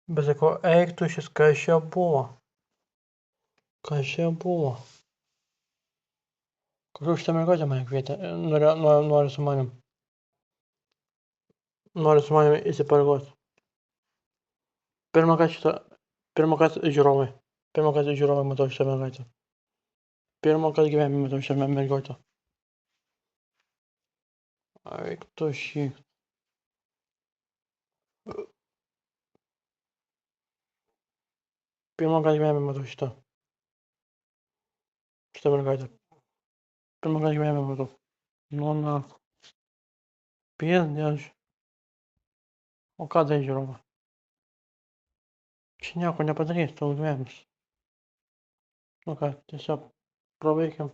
Bet sakau, eik tu šis, kas čia buvo? Kas čia buvo? Kažkur šitą mergaitę mane kvietė, nori su manim. Nori su manim įsipareigoti. Pirmą kartą žiūrovai. Pirmą kartą žiūrovai matau šitą mergaitę. Pirmą kartą gyvenime matau šitą mergaitę. Eik tu šį. Pirmą kartą gyvenime matau šitą mergaitę. Pirmą kartą gyvenime matau. Nu, na. Piesdėž. O ką darai žiūrovą? Čia nieko nepadarys, tavo gyvenimas. Nu ką, tiesiog praveikiam.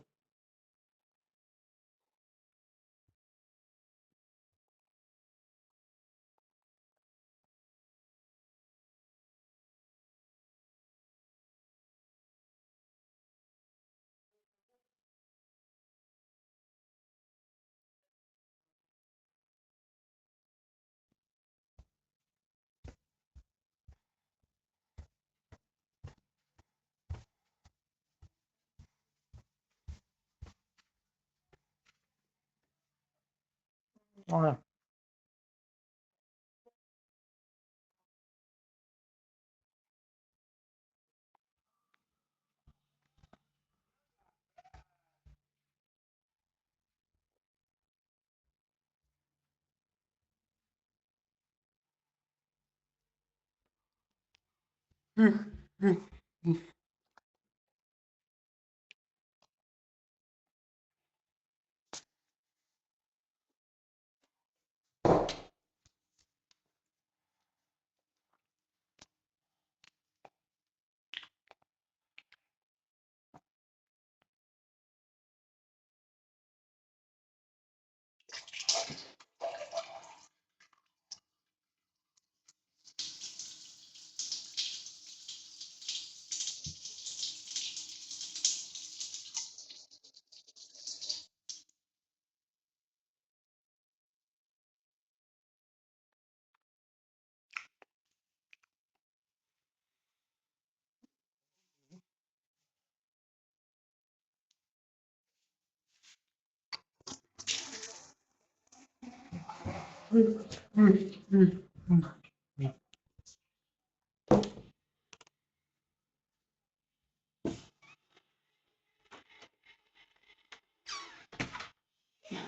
O ne.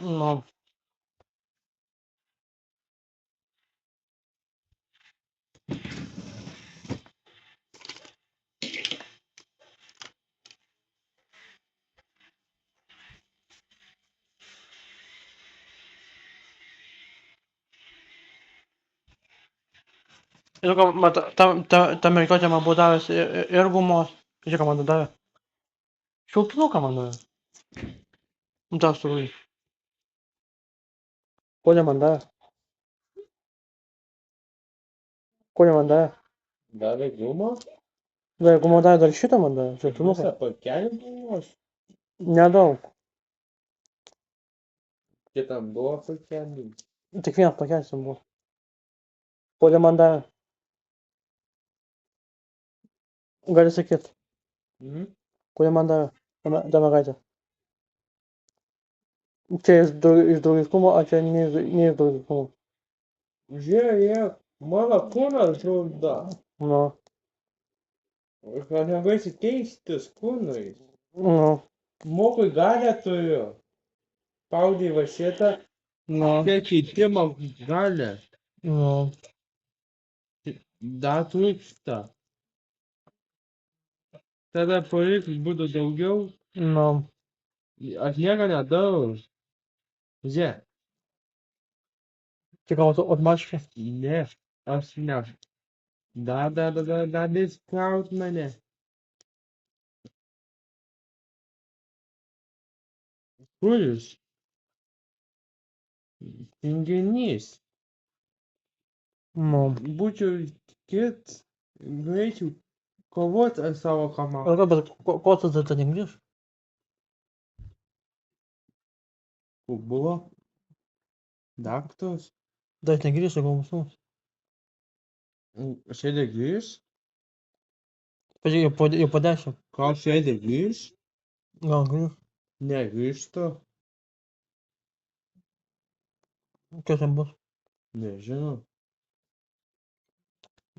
Nu. Ir ta mergaitė man buvo davęs ir gumos. Žiūrėk, ką man davė. Šilkinuką man davė. Tas turbūt. Ko ne man davė? Ko ne man davė? Davė gumą? Davė gumą davė, dar šitą man davė. Šilkinuką. Visą pakelį gumos? Nedaug. Kitam buvo pakelį. Tik vienas pakelis ten buvo. Ko ne man davė? Gali sakyt. Ko ne man davė? Ta mergaitė. Čia iš draugiškumo, o čia ne iš draugiškumo. Žiūrėk, mano kūnas žudo. Nu. Aš nebaisi keistis kūnais. Nu. Mokui galę turiu. Spaudai va šitą. Nu. Čia keitimo galę. Nu. Dar trūksta. Tada paliks būtų daugiau. Nu. Aš nieko nedarau. Žiūrėk. Čia gal automatiškai? Ne, aš ne. Dar įspraut mane. Kuris? Tinginys. Nu. Būčiau kit, greičiau kovot ar savo komandą. Bet ko tu tada negrįš? Buvo? Daktos? Dar negrįš, jeigu mums. Šiandien grįš? Pažiūrėk, jau po 10. Gal šiandien grįš? Gal grįž. Negrįžtų? Kas ten bus? Nežinau.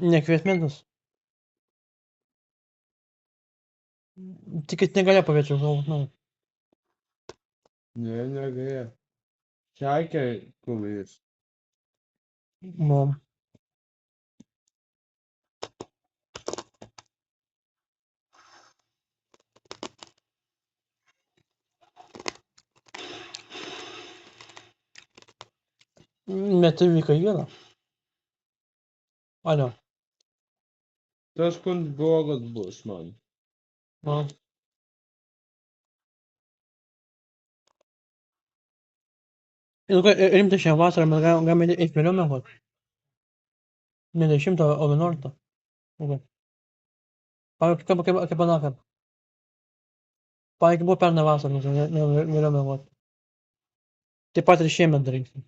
Nekviesmėtas. Tik kad negalėjo paviečio galvot, nu. Ne, negalėjo. Sakė, kur grįž. Mom. Meti vyką įgėlą. Alio. Tas kun blogas bus man. Man. Rimtai šią vasarą mes galime eiti vėliau mėgot. Ne 10, o 11. Okay. Kaip anakart. Pavyzdžiui, buvo pernai vasarą, ne vėliau mėgot. Taip pat ir šiemet darysim.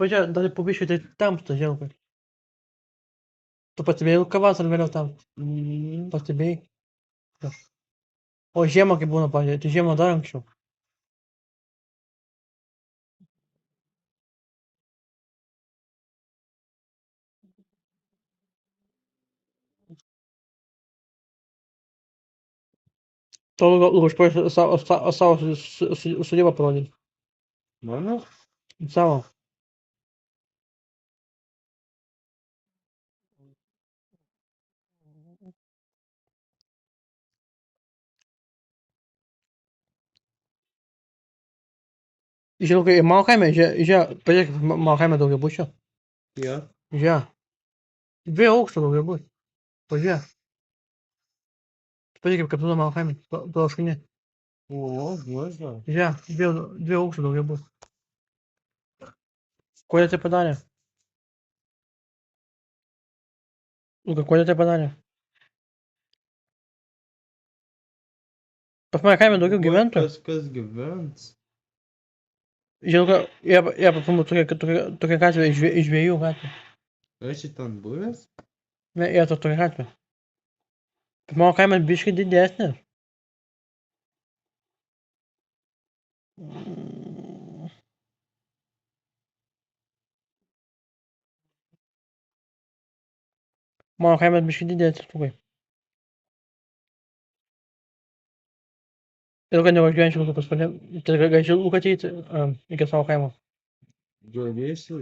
Pažiūrėk, dar po biškį tai tamsta, žiaukai. Tu pastebėjai, ką vasarą vėliau tamsta? Pastebėjai? O žiemą kaip būna, pažiūrėk, tai žiemą dar anksčiau. To užpaiš savo sudybą parodyti. Mano? Savo. Žinau, kai mano kaime, pažiūrėk, mano kaime daugiabučio. Jo. Žiūrėk. 2 aukštų daugiabučio. Pažiūrėk. Pažiūrėk, kaip būna mano kaime. Palaškinė. O, važiuoju. Žiūrėk, 2 aukštų daugiabučio. Kodėl tai padarė? Luka, kodėl tai padarė? Pas mane kaime daugiau gyventojų. Kas gyvens? Žinau, jie papamų tokia gatvė iš 2 gatvė. Esi ten buvęs? Ne, jie tokia gatvė. Pas mano kaimas biškai didesnis. Mano kaimas biškai didesnis, Lukai. Ir kad nevažiuojančių Luka pas mane. Tai galėčiau Luka ateiti iki savo kaimo. Galėsi?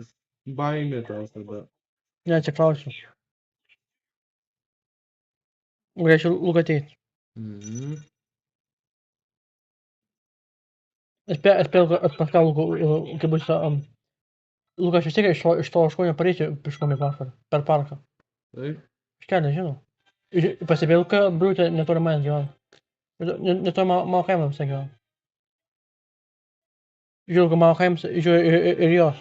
Baimė tau tada. Ne, atsiklausiu. Galėčiau Luka ateiti. Aš paskau Luka, kai bus... Luka, aš vis tiek iš to aškonio pareisiu piškom į vasarą. Per parką. Taip? Iš kelio, žinau. Pastebėjau, kad Briutė netoli manęs gyvena. Netoli mano kaimo visai gyvena. Žiūrėjau, kad mano kaimas, žiūrėjau ir jos.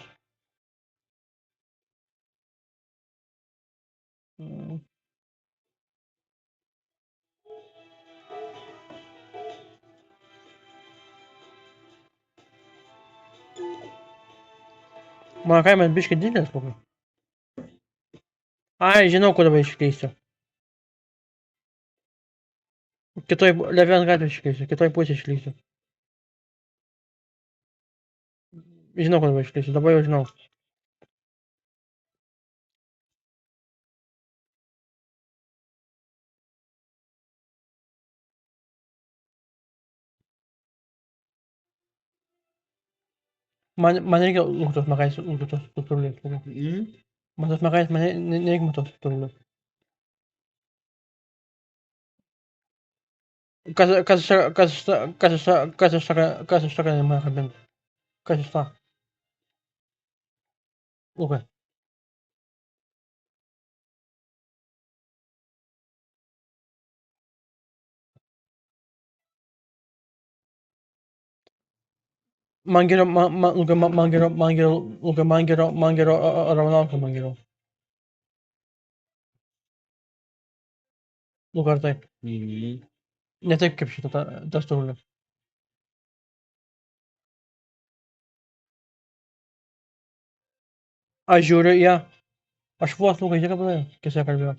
Mano kaimas biškai didelis, Lukai. Ai, žinau, kur dabar iškeisiu. Kitoj Levien gatvė iškeisiu, kitoj pusė iškeisiu. Žinau, kur dabar iškeisiu, dabar jau žinau. Man reikia tos mergaitės, tos turulės. Man tos mergaitės, man nereikia tos turulės. Kas iš to, kad mane kabinti? Kas iš to? Lukai. Man geriau, Lukai, man geriau Ramanauskui man geriau. Lukai, ar taip? Ne taip kaip šitą, tas turulės. Aš žiūriu į ją. Aš vos Lukai žiūrėjau padariau, kai su ja kalbėjau.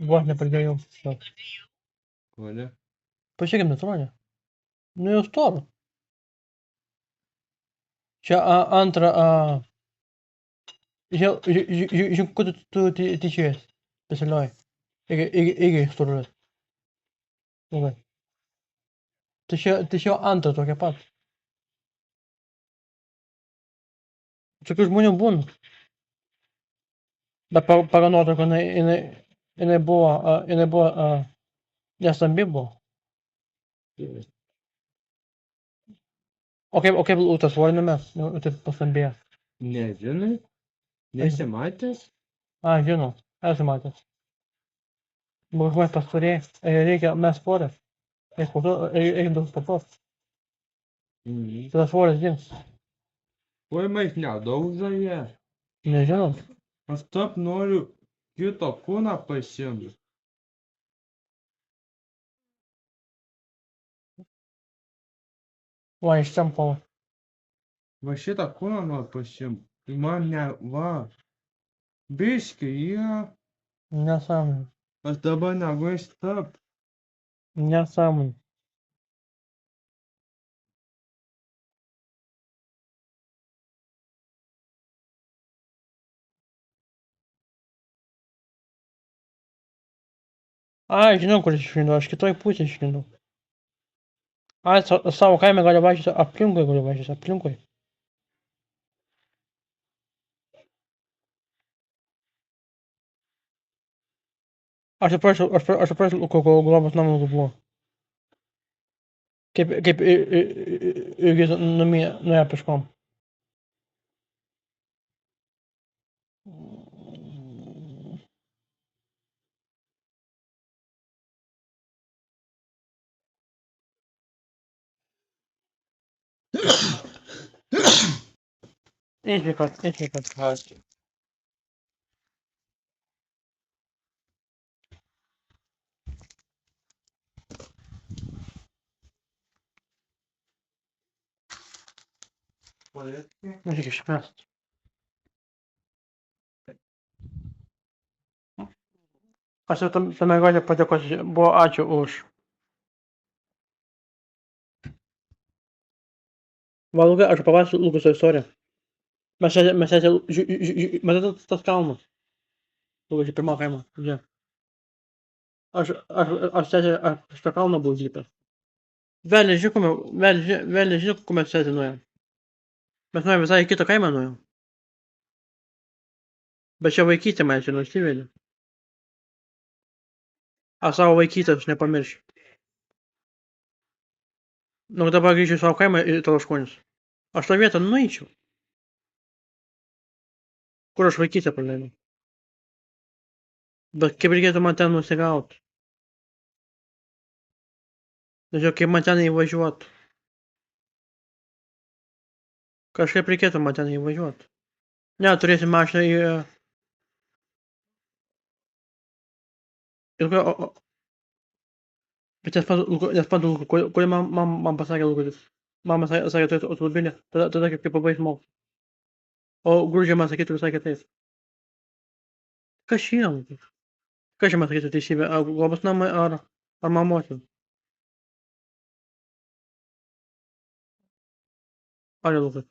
Vos nepradėjau. Kodėl? Pažiūrėkim, netrodė. Nu jau stovi. Čia antra. Žiūrėk, kur tu tyčiais. Specialioji. Irgi storulis. Lukai. Tai čia antra tokia pat. Tokių žmonių būna. Bet pagal nuotrauką jinai buvo nestambi buvo. O kaip tas svorį numes? Taip pastambėjo. Nežinai? Nesimatęs? Žinau. Esu matęs. Žmonės pastorėja. Reikia mes svorį. Reikia daug sportuot. Tada svoris dings. Oi, mais nedaužo jie. Nežinau. Aš taip noriu kito kūną pasiimti. Va, iš ten pala. Va šitą kūną noriu pasiimti. Man ne, va. Biški, jie. Nesąmonė. Aš dabar negaliu taip. Nesąmonė. Žinau, kur išlindau. Aš kitoj pusėj išlindau. Savo kaime gali vaikščioti aplinkui. Aš suprasiu, kokio globos namų buvo. Kaip irgi nuėjo peškom. Išvykat. Ačiū. Reikia išmest. Aš jau tame gali padėkoti, buvo ačiū už. Va, Lukai, aš papasakosiu Lukuso istoriją. Mes matėte tas kalnas? Lukai, čia pirma kaima. Žiūrėk. Aš šitą kalną buvau užlipęs. Velniai žino, kur mes sėdė nuėjom. Mes nuėjom visai į kitą kaimą nuėjom. Bet čia vaikystė mane čia nusivedė. Aš savo vaikystės nepamiršiu. Nu, dabar grįšiu į savo kaimą į Talaškonis. Aš tą vietą nueičiau. Kur aš vaikystę praleidau. Bet kaip reikėtų man ten nusigauti. Nežinau, kaip man ten įvažiuoti. Kažkaip reikėtų man ten įvažiuoti. Ne, turėsim mašiną į... Bet nesprantu, kodėl man pasakė Lukas. Mama sakė, turėtų automobilį, tada kaip pabaigs mokslus. O Grūžė man sakytų visai kitaip. Kas čia yra, Lukas? Kas čia man sakytų teisybę? Ar globos namai, ar mamos? Ar Lukas?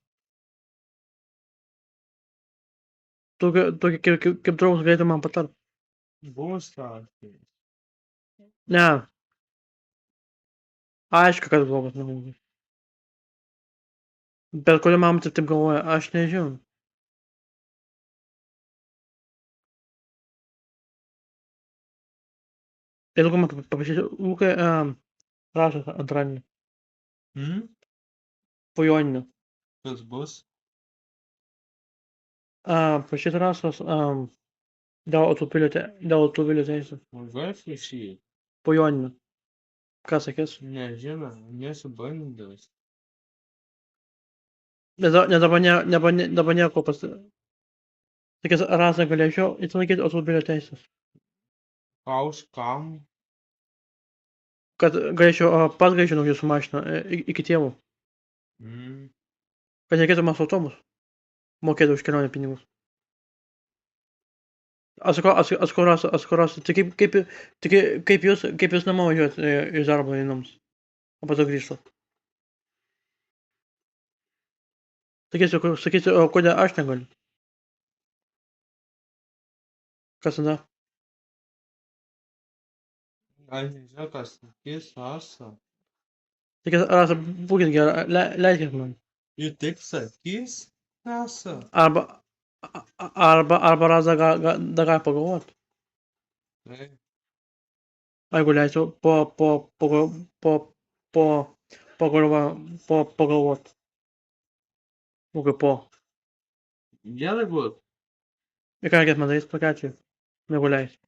Tu kaip draugas galėtum man patart. Bus tas. Ne. Aišku, kad globos namai. Bet kodėl mama taip galvoja, aš nežinau. Ir Lukai man paprašyti, Lukai rašas antradienį. Po joninių. Kas bus? Prašyti rašas dėl automobilio teisės. Važiuosi šį? Po joninių. Ką sakės? Nežinau, nesu bandęs. Dabar nieko sakės, Rasa galėčiau įsilaikyti automobilio teisės. Kaus kam? Kad galėčiau pats greičiau nuvažiuoti su mašina iki tėvų. Kad reikėtų man su autobusu. Mokėti už kelionę pinigus. Atsikoras, tai kaip jūs namo važiuojat iš darbo į namus, o po to grįžtat? Sakysiu, o kodėl aš negaliu? Kas tada? Aš nežinau, kas sakys, Rasa. Sakys, Rasa, būkit gera, leiskit man. Ir taip sakys, Rasa. Arba Rasa dar gali pagalvot. Taip. Jeigu leisiu pagalvot. Kokio po. Gerai būt. Ir ką reikės man daryti tokiu atveju? Jeigu leisiu.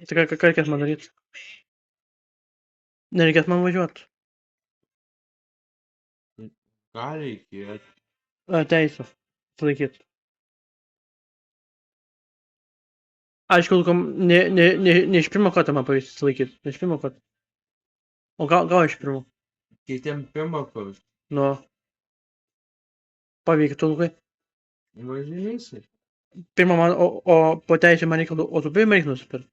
Tai ką reikės man daryti? Nereikės man važiuot. Ką reikėt? Teisę sulaikyt. Aišku, ne iš pirmo karto man pavyks sulaikyt. Ne iš pirmo karto. O gal iš pirmo. Kitiem pirmą kartą. Nu. Pavyktų, Lukai. Važinėsi. Pirmą man, o po teisę man reikia automobilį reikia nusipirkti.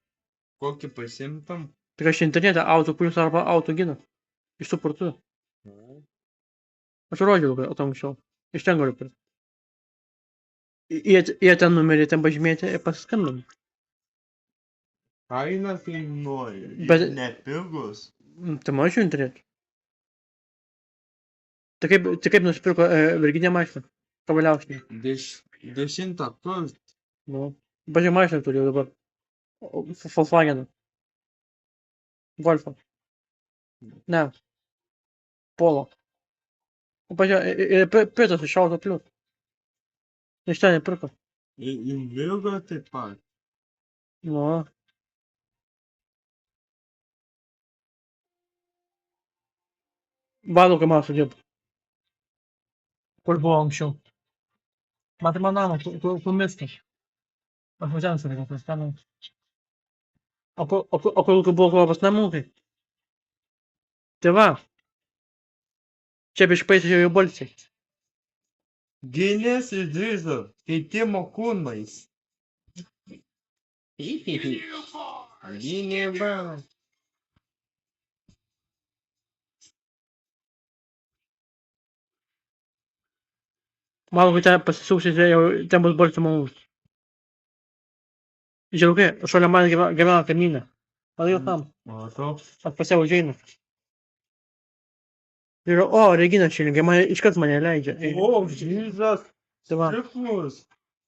Kokį pasimtam? Tai aš internete auto plius arba auto gina. Iš tų parduotuvių. Aš rodžiau, Lukai, o to anksčiau. Iš ten galiu pirkti. Jie ten numerį, ten pažymėti ir pasiskambinti. Kaina kainuoja. Bet- Nepigus. Tai mačiau internetu. Tai kaip nusipirko Virginija mašiną? Kavaliausiai. 10 kartų. Nu. Pažiūrėjau mašiną turiu dabar. Volkswagen. Golfą. Ne. Polo. O pažiūrėjau, pirtas iš auto plius. Iš ten nepirko. Ir Vilga taip pat. Nu. Vado, kai man sudirbo. Kur buvo anksčiau. Matai, man namą, kur miskas. Aš važiavau su reikia, ten. O kur buvo globos namukai? Tai va. Čia bišpaisiu jau balsiai. Gynės ir drįzo. Keitimo kūnais. Gynyba. Manau, kad ten pasisuksite, jau ten bus balsių malūnas. Žiūrėkai, šalia man gyvena kaimynė. Matai jau tam. Matau. Pas ją užeina. Ir, o, Regina šilingai, man iškart mane leidžia. O, Jėzas. Tai va. Stiklus.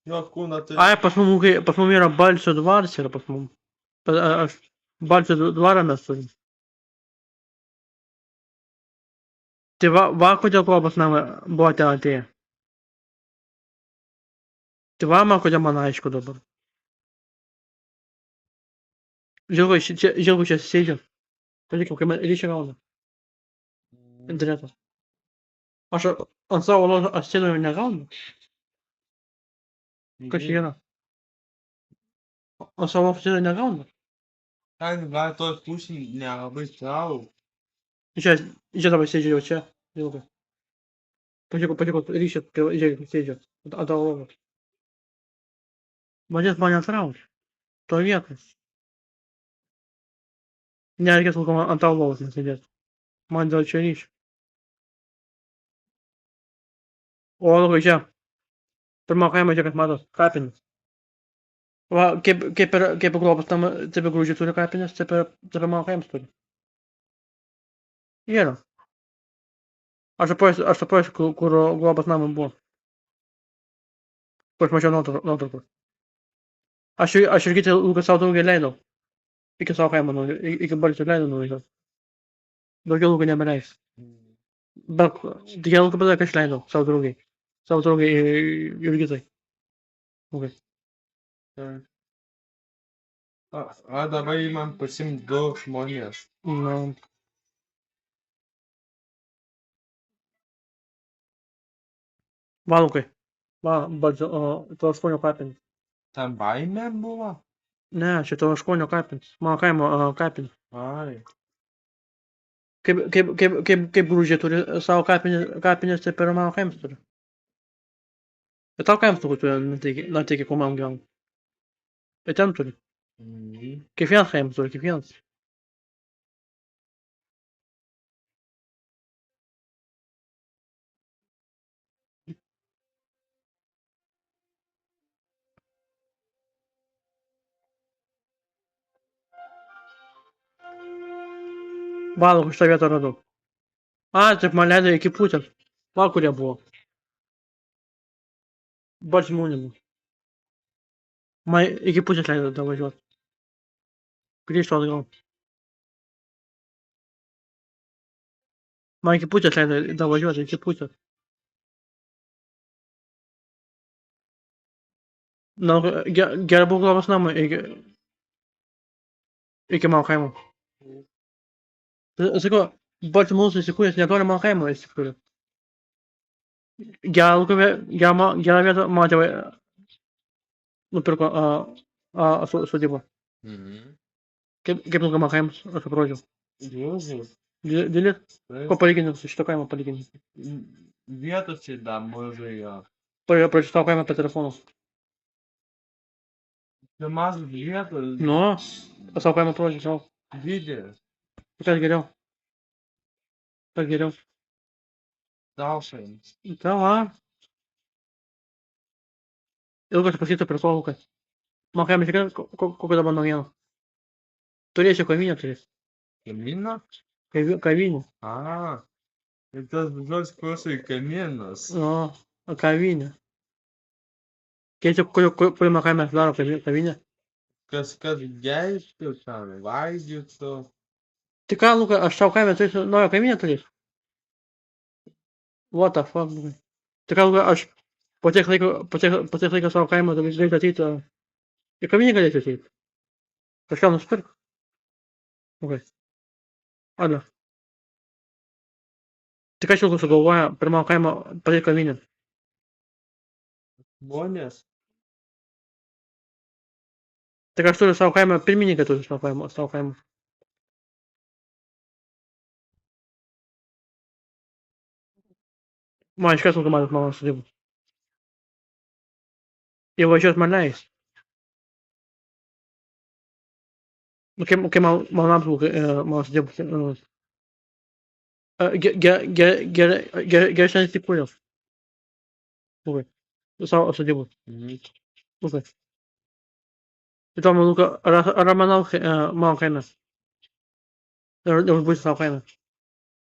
Jo kūną tai. Ai, pas mum yra balsio dvaras, yra pas mum. Aš balsio dvarą mes turim. Tai va kodėl globos namą buvote atėję. Tai va, man kodėl man aišku dabar. Žilgu čia sėdžiu. Pažiūrėkime, kai man ryšį gauna. Internetas. Aš ant savo ložo sėdų jau negaunu. Kas čia yra? Ant savo sėdų negaunu. Ten gal tos pusė nelabai tau. Čia dabar sėdžiu jau čia. Žilgu. Pažiūrėk, ryšį, žiūrėk, sėdžiu. Ant tavo ložo. Vadės mane atraukia. To vietos. Nereikės laiko ant tavo lovos nesėdėti. Man dėl čia ryšio. O, Lukai, čia. Pirmą kaimą, čia, kad matos, kapinis. Va, kaip globos tam, taip ir grūžiai turi kapinis, taip ir mano kaimas turi. Yra. Aš apaisiu, kur globos namai buvo. Kur aš mačiau nuotraukų. Aš irgi tai Lukas savo draugį leidau. Iki savo kaimo, iki balsio leidau nuvažiuoti. Daugiau Lukai nebeleis. Bet tik Lukai padarė, kad aš leidau savo draugai. Savo draugai Jurgitai. Lukai. A dabar man pasimt 2 žmonės. Na. Va, Lukai. Va, balsio, to aštuonio kapinis. Ten baimė buvo? Ne, čia to aštuonio kapinis. Mano kaimo kapinis. Ai. Kaip grūžiai turi savo kapinės, taip ir mano kaimas turi. Ir tau kaimas turbūt turi, na tai kur man gyvena. Ir ten turi. Mhm. Kiekvienas kaimas turi, kiekvienas. Valo, šitą vietą radau. A, taip man leido iki pusės. Va, kurie buvo. Baltymų nebuvo. Man iki pusės leido davažiuoti. Grįžtu atgal. Man iki pusės leido davažiuoti, iki pusės. Na, gerai buvo globos namą iki mano kaimo. Sakau, Baltymus įsikūręs netoli mano kaimo įsikūrė. Gerą vietą mano tėvai nupirko sodybą. Mhm. Kaip ilga mano kaimas, aš aprodžiau. Gražus. Didelis? Ko palyginti su šito kaimo palyginti? Vietos čia dar mažai jo. Pradžiu tavo kaimą apie telefonus. Čia mažas vietos. Nu, savo kaimą pradžiu savo. Didelis. Kas geriau? Kas geriau? Taušai. Tava. Ilgas pasito prie to lukas. Mano kaimas tikrai kokia dabar naujiena. Turėsiu kavinę turėsiu. Kamino? Kavinę. A. Ir tas žodis klausai kaminas. Nu, kavinę. Keičiu, kur mano kaimas daro kavinę. Kas geistų ten, valgytų. Tai ką, Luka, aš savo kaime turėsiu naują kavinę turėsiu. What the fuck, Luka. Tai ką, Luka, aš po tiek laiko savo kaimą galėsiu ateiti. Ir kavinę galėsiu ateiti. Kažką nusipirk. Okay. Alio. Tai ką šiuo sugalvoja per mano kaimą padaryti kavinę? Žmonės. Tai ką aš turiu savo kaimą, pirmininką turiu savo kaimą. Man iškart automatas mano sodybų. Įvažiuot man leis. Nu, kai man apsauga mano sodybų. Gerai šiandien įsikūriau. Lukai. Savo sodybų. Lukai. Tai to man, Luka, ar manau mano kaime? Ar bus savo kaime?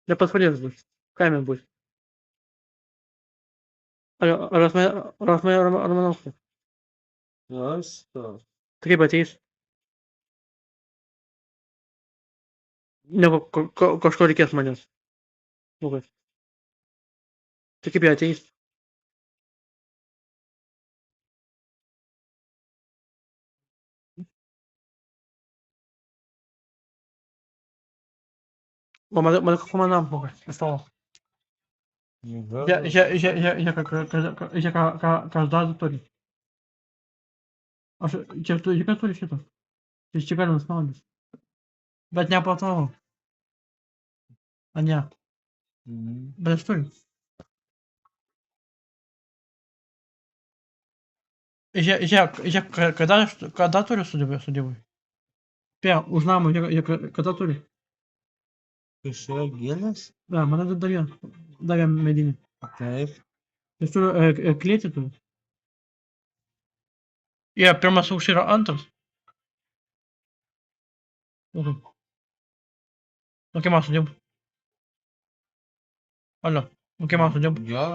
Ne pas pradės bus. Kaime bus. Ar manau? Aš to. Tai kaip ateis? Negu kažko reikės manęs. Lukai. Tai kaip jie ateis? O man komandam, Lukai. Iš tavo. Žiūrėk, ką aš dar turiu. Aš čia turi šitą. Čia galima spaudyti. Bet ne po tavo. A ne. Bet aš turiu. Žiūrėk, kada turiu sudėvui? Spėjo, už namą, žiūrėk, kada turi? Kažkokia gėlės? Da, man davė medinį. Taip. Jis turiu klėtį turiu. Jie, pirmas aukštas yra antras. Nu, kaip man sudėvų? Alio, nu kaip man sudėvų? Jo.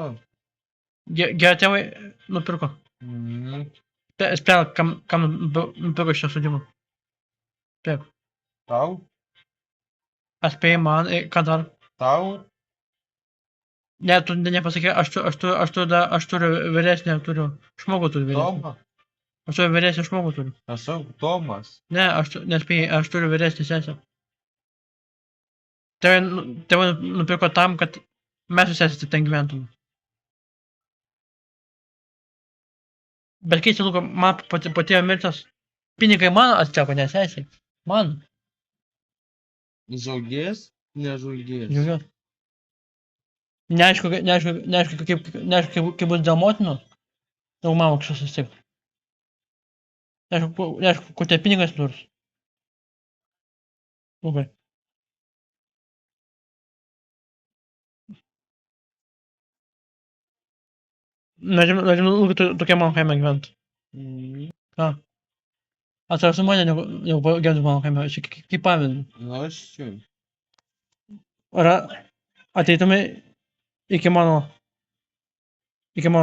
Gerai tėvai nupirko. Spėjo, kam nupirko šitą sudėvų? Spėjo. Tau? Atspėjai man, ką dar? Tau? Ne, tu nepasakė, aš turiu vyresnę, turiu žmogų turiu vyresnį. Tomą? Aš turiu vyresnį žmogų turiu. Aš sakau Tomas. Ne, nespėjai, aš turiu vyresnį sesę. Tėvai nupirko tam, kad mes su sesė ten gyventume. Bet keisti, Luka, man patėjo mirtas. Pinigai man atiteko, ne sesiai. Man. Žaugės? Nežaugės. Žiūrėk. Neaišku, kaip bus dėl motinos. Jau mama kažkas vis tiek. Neaišku, kur tie pinigai atsidurs. Labai. Nežinau, ilgai tokia mano kaime gyvent. Mhm. Ką? Atsirasiu mane, negu gyventi mano kaime. Čia kaip pavyzdį. Na, aš čia. Ar ateitumai iki mano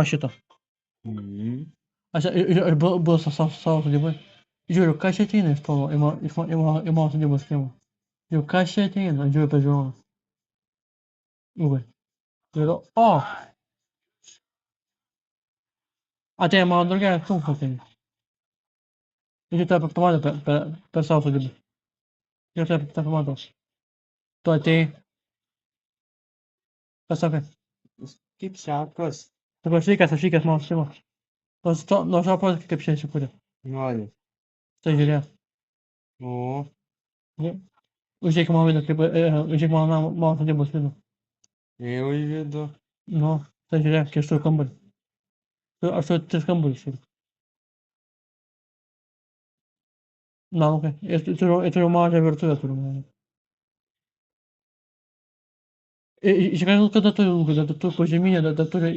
šito. Mhm. Aš buvau savo sodybai. Žiūriu, kas čia ateina iš tolo, į mano sodybos kiemą. Žiūriu, kas čia ateina, žiūriu per žiūroną. Ilgai. Žiūriu, o! Ateina mano draugelis Tunkas ateina. Ir tave pamatė per savo sodybą. Ir tave pamatė. Tu atėjai. Kas sakai? Kaip sekas? Sakau, sveikas mano sodybą. Nuo šio posakio kaip čia įsikūrė. Nori. Tai žiūrėk. O. Užžiūrėk mano vidų, kaip užžiūrėk mano sodybos vidų. Jau įvidu. Nu, tai žiūrėk, kai aš turiu kambarį. Aš turiu 3 kambarius. Na, okei. Turiu mažą virtuvę. Iš tikrųjų, kada turiu, kada tu požeminė, dar turi